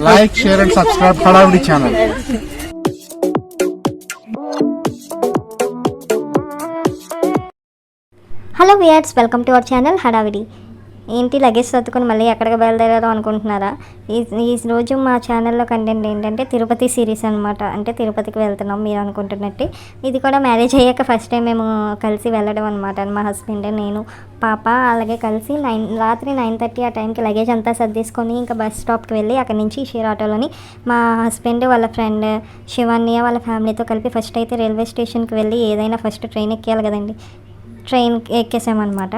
Like, share and subscribe హడావిడి channel. Hello viewers, welcome to our channel హడావిడి. ఏంటి luggage సర్దుకొని మళ్ళీ ఎక్కడికి బయలుదేరారో అనుకుంటున్నారా? ఈ రోజు మా ఛానల్లో కంటెంట్ ఏంటంటే తిరుపతి సిరీస్ అనమాట. అంటే తిరుపతికి వెళ్తున్నాం మీరు అనుకుంటున్నట్టే. ఇది కూడా మ్యారేజ్ అయ్యాక ఫస్ట్ టైం మేము కలిసి వెళ్ళడం అనమాట. మా హస్బెండ్, నేను, పాప అలాగే కలిసి రాత్రి 9:30 ఆ టైంకి లగేజ్ అంతా సర్దేసుకొని ఇంకా బస్ స్టాప్కి వెళ్ళి అక్కడి నుంచి షేర్ ఆటోలోని మా హస్బెండ్ వాళ్ళ ఫ్రెండ్ శివాన్య వాళ్ళ ఫ్యామిలీతో కలిపి ఫస్ట్ అయితే రైల్వే స్టేషన్కి వెళ్ళి ఏదైనా ఫస్ట్ ట్రైన్ ఎక్కేయాలి కదండి. ట్రైన్ ఎక్కేసామన్నమాట.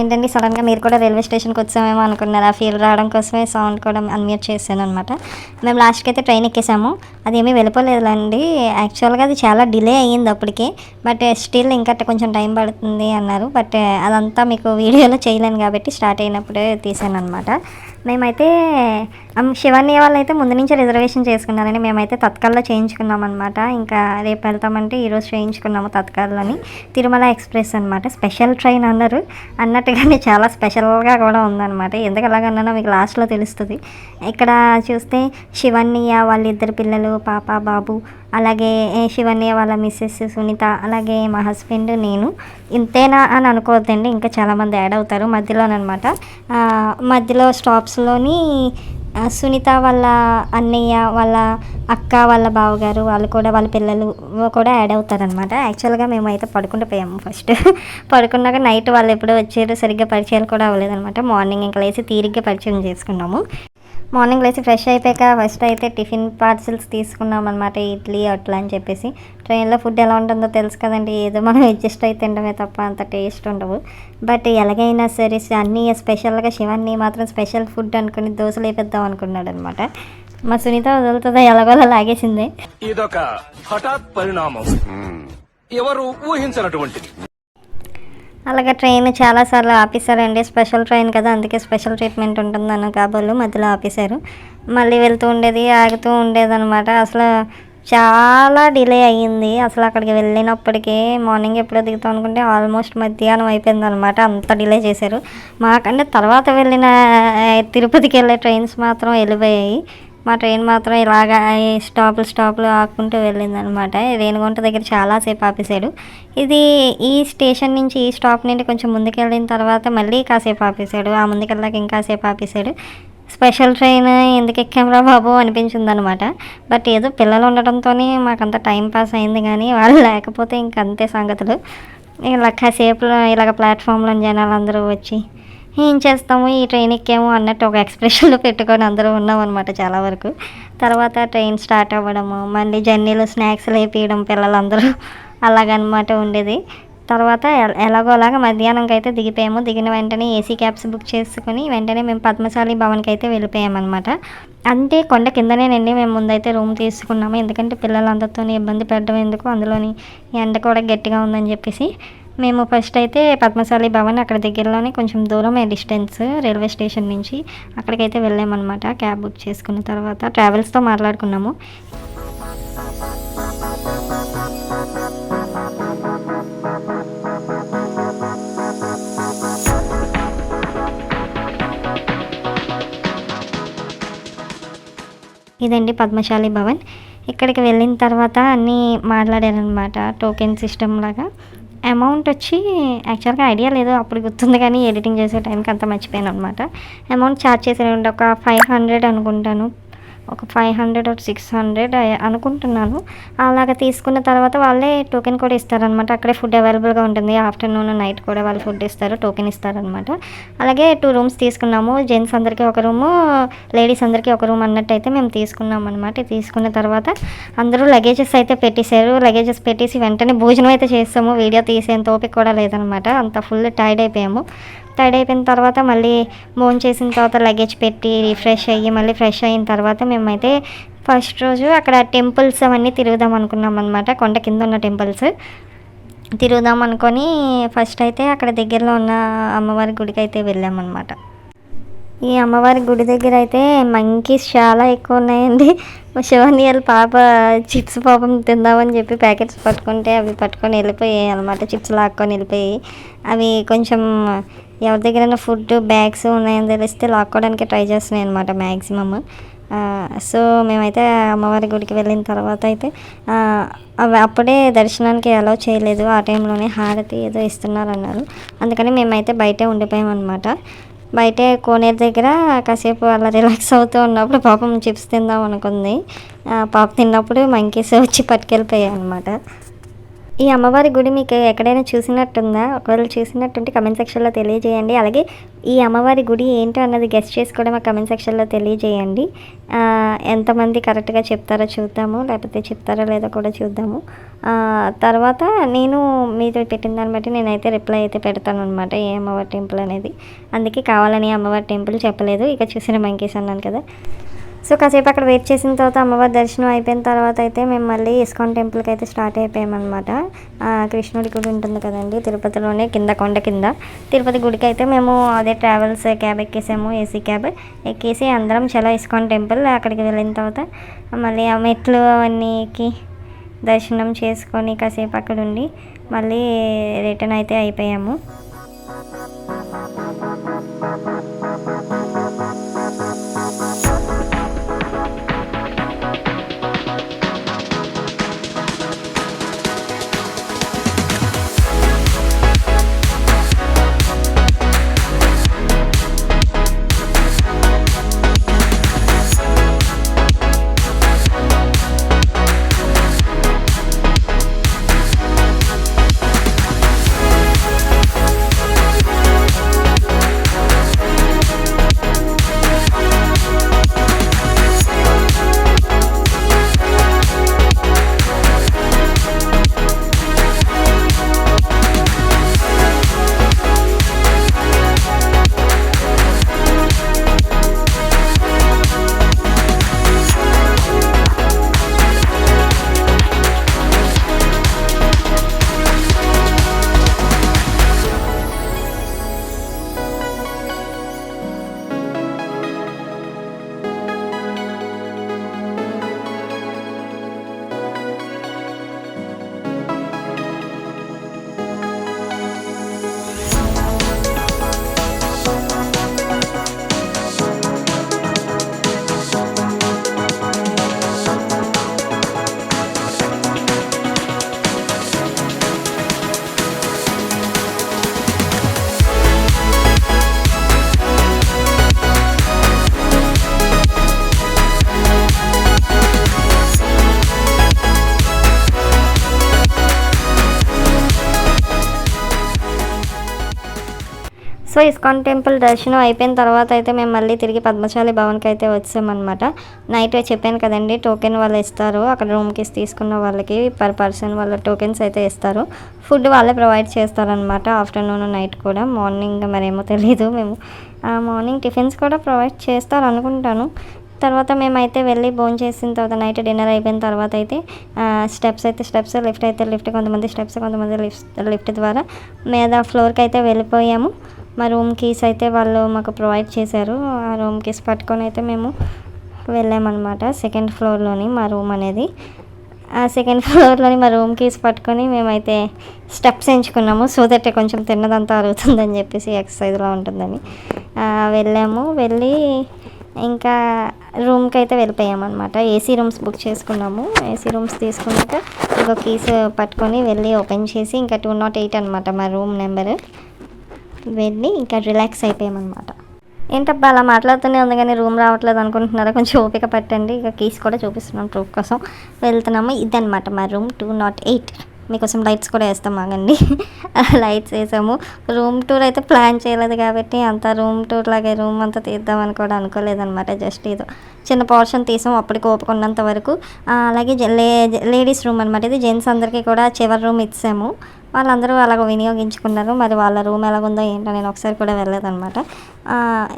ఏంటండి సడన్గా మీరు కూడా రైల్వే స్టేషన్కి వచ్చామేమో అనుకున్నారు. ఆ ఫీల్ రావడం కోసమే సౌండ్ కూడా అన్మ్యూట్ చేశాను అనమాట. మేము లాస్ట్కి అయితే ట్రైన్ ఎక్కేసాము. అదేమీ వెళ్ళిపోలేదులేండి. యాక్చువల్గా అది చాలా డిలే అయ్యింది అప్పటికి. బట్ స్టిల్ ఇంకా కొంచెం టైం పడుతుంది అన్నారు. బట్ అదంతా మీకు వీడియోలో చేయలేను కాబట్టి స్టార్ట్ అయినప్పుడే తీసాను అనమాట. మేమైతే శివాన్య వాళ్ళు అయితే ముందు నుంచే రిజర్వేషన్ చేసుకున్నారని మేమైతే తత్కాల్లో చేయించుకున్నాం అనమాట. ఇంకా రేపు వెళ్తామంటే ఈరోజు చేయించుకున్నాము తత్కాల్లోని. తిరుమల ఎక్స్ప్రెస్ అనమాట. స్పెషల్ ట్రైన్ అన్నారు. అన్నట్టుగానే చాలా స్పెషల్గా కూడా ఉందన్నమాట. ఎందుకు ఎలాగన్నానో మీకు లాస్ట్లో తెలుస్తుంది. ఇక్కడ చూస్తే శివాన్య వాళ్ళ ఇద్దరు పిల్లలు, పాప బాబు, అలాగే శివన్య వాళ్ళ మిస్సెస్ సునీత, అలాగే మా హస్బెండ్, నేను. ఇంతేనా అని అనుకోవద్దండి, ఇంకా చాలామంది యాడ్ అవుతారు మధ్యలోనమాట. మధ్యలో స్టాప్స్లోని సునీత వాళ్ళ అన్నయ్య, వాళ్ళ అక్క, వాళ్ళ బావగారు వాళ్ళు కూడా, వాళ్ళ పిల్లలు కూడా యాడ్ అవుతారనమాట. యాక్చువల్గా మేమైతే పడుకుంటూ పోయాము ఫస్ట్. పడుకున్నాక నైట్ వాళ్ళు ఎప్పుడో వచ్చారు, సరిగ్గా పరిచయాలు కూడా అవ్వలేదనమాట. మార్నింగ్ ఇంకా లేచి తీరిగ్గా పరిచయం చేసుకున్నాము. మార్నింగ్ లేచి ఫ్రెష్ అయిపోయాక ఫస్ట్ అయితే టిఫిన్ పార్సిల్స్ తీసుకున్నాం అనమాట. ఇడ్లీ అట్లా అని చెప్పేసి. ట్రైన్లో ఫుడ్ ఎలా ఉంటుందో తెలుసు కదండి. ఏదో మనం అడ్జస్ట్ అయితే తినడమే తప్ప అంత టేస్ట్ ఉండవు. బట్ ఎలాగైనా సరే అన్నీ స్పెషల్గా శివాన్ని మాత్రం స్పెషల్ ఫుడ్ అనుకుని దోశలు వేపిద్దాం అనుకున్నాడు అనమాట. మా సునీత వదులుతుందో ఎలాగోలా లాగేసింది. ఇదొక హఠాత్ పరిణామం, ఎవరు ఊహించినటువంటిది. అలాగే ట్రైన్ చాలాసార్లు ఆపేశారండి. స్పెషల్ ట్రైన్ కదా, అందుకే స్పెషల్ ట్రీట్మెంట్ ఉంటుందన్న కాబోలు మధ్యలో ఆపేశారు. మళ్ళీ వెళ్తూ ఉండేది, ఆగుతూ ఉండేదన్నమాట. అసలు చాలా డిలే అయ్యింది. అసలు అక్కడికి వెళ్ళినప్పటికీ మార్నింగ్ ఎప్పుడో దిగుతాం అనుకుంటే ఆల్మోస్ట్ మధ్యాహ్నం అయిపోయింది అనమాట. అంత డిలే చేశారు. మాకంటే తర్వాత వెళ్ళిన తిరుపతికి వెళ్ళే ట్రైన్స్ మాత్రం వెళ్ళిపోయాయి. మా ట్రైన్ మాత్రం ఇలాగా స్టాపులు ఆపుకుంటూ వెళ్ళిందనమాట. రేణిగుంట దగ్గర చాలాసేపు ఆపేశాడు. ఇది ఈ స్టేషన్ నుంచి, ఈ స్టాప్ నుండి కొంచెం ముందుకెళ్ళిన తర్వాత మళ్ళీ కాసేపు ఆపేశాడు. ఆ ముందుకెళ్ళాక ఇంకాసేపు ఆపేశాడు. స్పెషల్ ట్రైన్ ఎందుకు ఎక్కాంరా బాబు అనిపించింది అనమాట. బట్ ఏదో పిల్లలు ఉండటంతోనే మాకంత టైం పాస్ అయింది, కానీ వాళ్ళు లేకపోతే ఇంకంతే సంగతులు. ఇలా కాసేపు ఇలాగ ప్లాట్ఫామ్లో జనాలు అందరూ వచ్చి ఏం చేస్తాము, ఈ ట్రైన్ ఎక్కాము అన్నట్టు ఒక ఎక్స్ప్రెషన్లో పెట్టుకొని అందరూ ఉన్నాం అనమాట చాలా వరకు. తర్వాత ట్రైన్ స్టార్ట్ అవ్వడము, మళ్ళీ జర్నీలో స్నాక్స్ లేపియడం పిల్లలందరూ అలాగనమాట ఉండేది. తర్వాత ఎలాగోలాగా మధ్యాహ్నంకి అయితే దిగిపోయాము. దిగిన వెంటనే ఏసీ క్యాబ్స్ బుక్ చేసుకుని వెంటనే మేము పద్మశాలి భవన్కి అయితే వెళ్ళిపోయామన్నమాట. అంటే కొండ కిందనేనండి మేము ముందైతే రూమ్ తీసుకున్నాము. ఎందుకంటే పిల్లలందరితో ఇబ్బంది పెట్టడం ఎందుకు, అందులోని ఎండ కూడా గట్టిగా ఉందని చెప్పేసి మేము ఫస్ట్ అయితే పద్మశాలి భవన్ అక్కడ దగ్గరలోనే కొంచెం దూరమే డిస్టెన్స్ రైల్వే స్టేషన్ నుంచి, అక్కడికైతే వెళ్ళామన్నమాట. క్యాబ్ బుక్ చేసుకున్న తర్వాత ట్రావెల్స్తో మాట్లాడుకున్నాము. ఇదండి పద్మశాలి భవన్. ఇక్కడికి వెళ్ళిన తర్వాత అన్నీ మాట్లాడారనమాట. టోకెన్ సిస్టమ్ లాగా. అమౌంట్ వచ్చి యాక్చువల్గా ఐడియా లేదు, అప్పుడు గుర్తుంది కానీ ఎడిటింగ్ చేసే టైంకి అంతా మర్చిపోయాను అనమాట. అమౌంట్ ఛార్జ్ చేసారండి. ఒక 500 అనుకుంటాను, ఒక 500 or 600 అనుకుంటున్నాను. అలాగ తీసుకున్న తర్వాత వాళ్ళే టోకెన్ కూడా ఇస్తారనమాట. అక్కడే ఫుడ్ అవైలబుల్గా ఉంటుంది. ఆఫ్టర్నూన్ నైట్ కూడా వాళ్ళు ఫుడ్ ఇస్తారు, టోకెన్ ఇస్తారనమాట. అలాగే 2 రూమ్స్ తీసుకున్నాము. జెంట్స్ అందరికీ ఒక రూము, లేడీస్ అందరికీ ఒక రూమ్ అన్నట్టు అయితే మేము తీసుకున్నాం అనమాట. తీసుకున్న తర్వాత అందరూ లగేజెస్ అయితే పెట్టేశారు. లగేజెస్ పెట్టేసి వెంటనే భోజనం అయితే చేస్తాము. వీడియో తీసేంత ఓపిక కూడా లేదనమాట. అంత ఫుల్ టైర్డ్ అయిపోయాము. టైర్డ్ అయిపోయిన తర్వాత మళ్ళీ భోజనం చేసిన తర్వాత లగేజ్ పెట్టి రిఫ్రెష్ అయ్యి మళ్ళీ ఫ్రెష్ అయిన తర్వాత మేమైతే ఫస్ట్ రోజు అక్కడ టెంపుల్స్ అవన్నీ తిరుగుదాం అనుకున్నాం అనమాట. కొండ కింద ఉన్న టెంపుల్స్ తిరుగుదాం అనుకొని ఫస్ట్ అయితే అక్కడ దగ్గరలో ఉన్న అమ్మవారి గుడికి అయితే వెళ్ళామన్నమాట. ఈ అమ్మవారి గుడి దగ్గర అయితే మంకీస్ చాలా ఎక్కువ ఉన్నాయండి. శివన్యాల పాప చిప్స్ పాపం తిందామని చెప్పి ప్యాకెట్స్ పట్టుకుంటే అవి పట్టుకొని వెళ్ళిపోయాయి అనమాట. చిప్స్ లాక్కొని వెళ్ళిపోయి అవి కొంచెం ఎవరి దగ్గరైనా ఫుడ్ బ్యాగ్స్ ఉన్నాయని తెలిస్తే లాక్కోవడానికి ట్రై చేస్తున్నాయి అనమాట మ్యాక్సిమమ్. సో మేమైతే అమ్మవారి గుడికి వెళ్ళిన తర్వాత అయితే అవి అప్పుడే దర్శనానికి అలౌ చేయలేదు. ఆ టైంలోనే హారతి ఏదో ఇస్తున్నారన్నారు. అందుకని మేమైతే బయటే ఉండిపోయామన్నమాట. బయటే కోనేరు దగ్గర కాసేపు అలా రిలాక్స్ అవుతూ ఉన్నప్పుడు పాపం చిప్స్ తిందాం అనుకుంది. పాప తిన్నప్పుడు మంకీస్ వచ్చి పట్టుకెళ్ళిపోయాయి అనమాట. ఈ అమ్మవారి గుడి మీకు ఎక్కడైనా చూసినట్టుందా? ఒకవేళ చూసినట్టుంటే కమెంట్ సెక్షన్లో తెలియజేయండి. అలాగే ఈ అమ్మవారి గుడి ఏంటో అన్నది గెస్ట్ చేసి కూడా మా కమెంట్ సెక్షన్లో తెలియజేయండి. ఎంతమంది కరెక్ట్గా చెప్తారో చూద్దాము, లేకపోతే చెప్తారో లేదో కూడా చూద్దాము. తర్వాత నేను మీరు పెట్టిన దాన్ని బట్టి నేనైతే రిప్లై అయితే పెడతాను అనమాట ఏ అమ్మవారి టెంపుల్ అనేది. అందుకే కావాలని అమ్మవారి టెంపుల్ చెప్పలేదు. ఇక చూసిన మంకీస్ అన్నాను కదా. సో కాసేపు అక్కడ వెయిట్ చేసిన తర్వాత అమ్మవారి దర్శనం అయిపోయిన తర్వాత అయితే మేము మళ్ళీ ఇస్కాన్ టెంపుల్కి అయితే స్టార్ట్ అయిపోయామన్నమాట. కృష్ణుడి గుడి ఉంటుంది కదండి తిరుపతిలోనే, కింద కొండ కింద. తిరుపతి గుడికి అయితే మేము అదే ట్రావెల్స్ క్యాబ్ ఎక్కేసాము, ఏసీ క్యాబ్ ఎక్కేసి అందరం చలో ఇస్కాన్ టెంపుల్. అక్కడికి వెళ్ళిన తర్వాత మళ్ళీ ఆ మెట్లు అవన్నీ ఎక్కి దర్శనం చేసుకొని కాసేపు అక్కడ ఉండి మళ్ళీ రిటర్న్ అయితే అయిపోయాము. సో ఇస్కాన్ టెంపుల్ దర్శనం అయిపోయిన తర్వాత అయితే మేము మళ్ళీ తిరిగి పద్మశాలి భవన్కి అయితే వచ్చామన్నమాట. నైట్ చెప్పాను కదండి టోకెన్ వాళ్ళు ఇస్తారు. అక్కడ రూమ్కి తీసుకున్న వాళ్ళకి పర్ పర్సన్ వాళ్ళ టోకెన్స్ అయితే ఇస్తారు. ఫుడ్ వాళ్ళే ప్రొవైడ్ చేస్తారనమాట. ఆఫ్టర్నూన్ నైట్ కూడా. మార్నింగ్ మరేమో తెలీదు. మేము మార్నింగ్ టిఫిన్స్ కూడా ప్రొవైడ్ చేస్తారు అనుకుంటాను. తర్వాత మేమైతే వెళ్ళి భోజనం చేసిన తర్వాత నైట్ డిన్నర్ అయిపోయిన తర్వాత అయితే స్టెప్స్ లిఫ్ట్ అయితే లిఫ్ట్ కొంతమంది స్టెప్స్ కొంతమంది లిఫ్ట్ ద్వారా మీద ఫ్లోర్కి అయితే వెళ్ళిపోయాము. మా రూమ్ కీస్ అయితే వాళ్ళు మాకు ప్రొవైడ్ చేశారు. ఆ రూమ్ కీస్ పట్టుకొని అయితే మేము వెళ్ళామన్నమాట. సెకండ్ ఫ్లోర్లోని మా రూమ్ అనేది. ఆ సెకండ్ ఫ్లోర్లోని మా రూమ్ కీస్ పట్టుకొని మేమైతే స్టెప్స్ ఎంచుకున్నాము. సో దట్ కొంచెం తిన్నదంతా అరుగుతుందని చెప్పేసి ఎక్సర్సైజ్లో ఉంటుందని వెళ్ళాము. వెళ్ళి ఇంకా రూమ్కి అయితే వెళ్ళిపోయామన్నమాట. ఏసీ రూమ్స్ బుక్ చేసుకున్నాము. ఏసీ రూమ్స్ తీసుకున్నాక ఇంకో కీస్ పట్టుకొని వెళ్ళి ఓపెన్ చేసి ఇంకా 208 అనమాట మా రూమ్ నెంబర్. వెళ్ళి ఇంకా రిలాక్స్ అయిపోయామన్నమాట. ఏంటబ్బా అలా మాట్లాడుతూనే ఉంది కానీ రూమ్ రావట్లేదు అనుకుంటున్నారా? కొంచెం ఓపిక పట్టండి. ఇక కీస్ కూడా చూపిస్తున్నాం ప్రూఫ్ కోసం. వెళ్తున్నాము. ఇదనమాట మా రూమ్ 208. మీకోసం లైట్స్ కూడా వేస్తాం ఆగండి. లైట్స్ వేసాము. రూమ్ టూర్ అయితే ప్లాన్ చేయలేదు కాబట్టి అంత రూమ్ టూర్ లాగే రూమ్ అంతా తీద్దామని కూడా అనుకోలేదన్నమాట. జస్ట్ ఏదో చిన్న పోర్షన్ తీసాం అప్పటికి ఓపుకున్నంత వరకు. అలాగే లేడీస్ రూమ్ అనమాట. ఇది జెంట్స్ అందరికీ కూడా చివరి రూమ్ ఇచ్చాము. వాళ్ళందరూ అలాగ వినియోగించుకున్నారు. మరి వాళ్ళ రూమ్ ఎలాగుందో ఏంటో నేను ఒకసారి కూడా వెళ్ళలేదన్నమాట.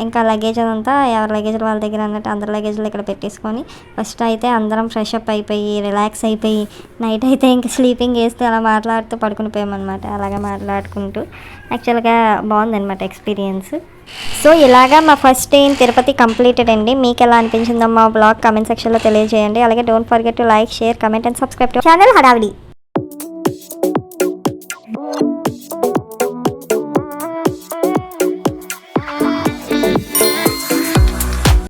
ఇంకా లగేజ్ అంతా ఎవరి లగేజ్లు వాళ్ళ దగ్గర అన్నట్టు అందరి లగేజ్లు ఇక్కడ పెట్టేసుకొని ఫస్ట్ అయితే అందరం ఫ్రెష్ అప్ అయిపోయి రిలాక్స్ అయిపోయి నైట్ అయితే ఇంకా స్లీపింగ్ వేస్తే అలా మాట్లాడుతూ పడుకుని పోయామన్నమాట. అలాగే మాట్లాడుకుంటూ యాక్చువల్గా బాగుందన్నమాట ఎక్స్పీరియన్స్. సో ఇలాగా మా first day in Tirupati completed అండి. మీకు ఎలా అనిపించిందో మా బ్లాగ్ కామెంట్ సెక్షన్లో తెలియజేయండి. అలాగే don't forget to like, share, comment and subscribe to channel హడావిడి.